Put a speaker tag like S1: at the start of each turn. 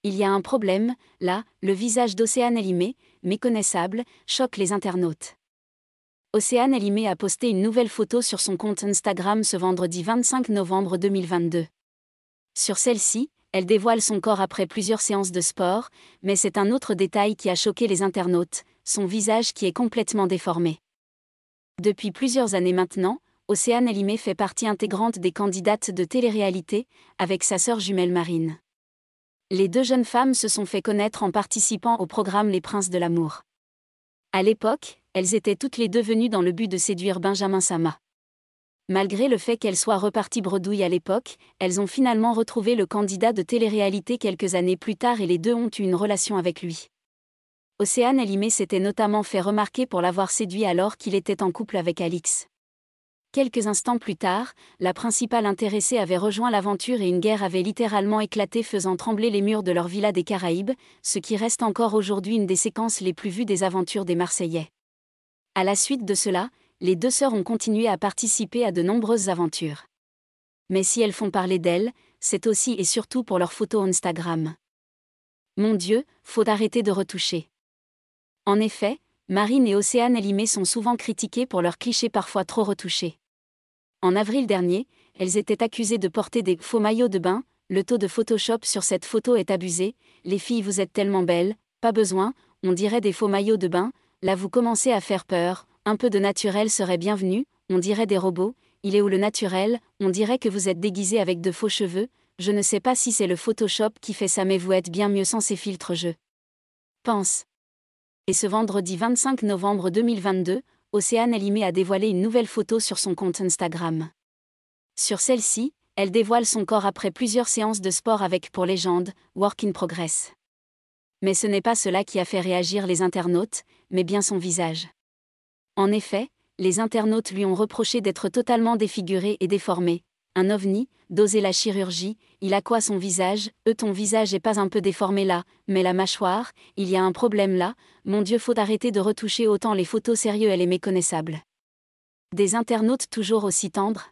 S1: Il y a un problème, là, le visage d'Océane Elimé, méconnaissable, choque les internautes. Océane Elimé a posté une nouvelle photo sur son compte Instagram ce vendredi 25 novembre 2022. Sur celle-ci, elle dévoile son corps après plusieurs séances de sport, mais c'est un autre détail qui a choqué les internautes, son visage qui est complètement déformé. Depuis plusieurs années maintenant, Océane Elimé fait partie intégrante des candidates de télé-réalité, avec sa sœur jumelle Marine. Les deux jeunes femmes se sont fait connaître en participant au programme Les Princes de l'amour. À l'époque, elles étaient toutes les deux venues dans le but de séduire Benjamin Sama. Malgré le fait qu'elles soient reparties bredouille à l'époque, elles ont finalement retrouvé le candidat de télé-réalité quelques années plus tard et les deux ont eu une relation avec lui. Océane Elimé s'était notamment fait remarquer pour l'avoir séduit alors qu'il était en couple avec Alix. Quelques instants plus tard, la principale intéressée avait rejoint l'aventure et une guerre avait littéralement éclaté faisant trembler les murs de leur villa des Caraïbes, ce qui reste encore aujourd'hui une des séquences les plus vues des aventures des Marseillais. À la suite de cela, les deux sœurs ont continué à participer à de nombreuses aventures. Mais si elles font parler d'elles, c'est aussi et surtout pour leurs photos Instagram. Mon Dieu, faut arrêter de retoucher. En effet, Marine et Océane Elimé sont souvent critiquées pour leurs clichés parfois trop retouchés. En avril dernier, elles étaient accusées de porter des faux maillots de bain. Le taux de Photoshop sur cette photo est abusé. Les filles, vous êtes tellement belles, pas besoin, on dirait des faux maillots de bain. Là vous commencez à faire peur, un peu de naturel serait bienvenu, on dirait des robots. Il est où le naturel, on dirait que vous êtes déguisé avec de faux cheveux. Je ne sais pas si c'est le Photoshop qui fait ça mais vous êtes bien mieux sans ces filtres je pense. Et ce vendredi 25 novembre 2022, Océane Elimé a dévoilé une nouvelle photo sur son compte Instagram. Sur celle-ci, elle dévoile son corps après plusieurs séances de sport avec pour légende, Work in Progress. Mais ce n'est pas cela qui a fait réagir les internautes, mais bien son visage. En effet, les internautes lui ont reproché d'être totalement défiguré et déformé. Un ovni, d'oser la chirurgie, il a quoi son visage, ton visage est pas un peu déformé là, mais la mâchoire, il y a un problème là, mon Dieu faut arrêter de retoucher autant les photos sérieux elle est méconnaissable. Des internautes toujours aussi tendres.